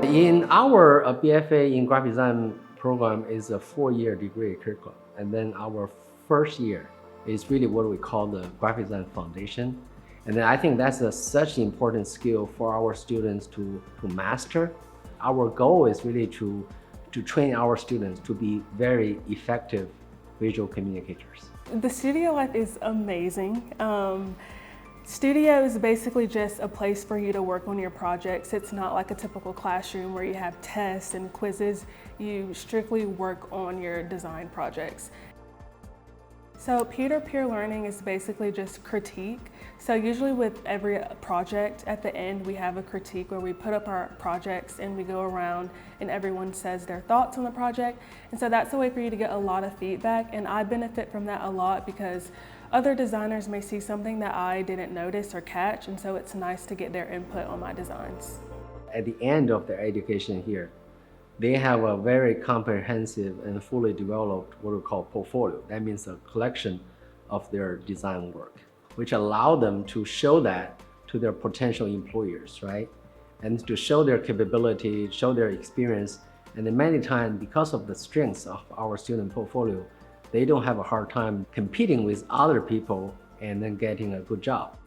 In our BFA in graphic design program is a 4-year degree curriculum. And then our first year is really what we call the graphic design foundation. And then I think that's such an important skill for our students to master. Our goal is really to train our students to be very effective visual communicators. The studio life is amazing. Studio is basically just a place for you to work on your projects. It's not like a typical classroom where you have tests and quizzes. You strictly work on your design projects. So peer-to-peer learning is basically just critique. So usually with every project, at the end we have a critique where we put up our projects and we go around and everyone says their thoughts on the project. And so that's a way for you to get a lot of feedback, and I benefit from that a lot because other designers may see something that I didn't notice or catch, and so it's nice to get their input on my designs. At the end of their education here, they have a very comprehensive and fully developed what we call portfolio. That means a collection of their design work, which allow them to show that to their potential employers, right? And to show their capability, show their experience. And then many times, because of the strengths of our student portfolio, they don't have a hard time competing with other people and then getting a good job.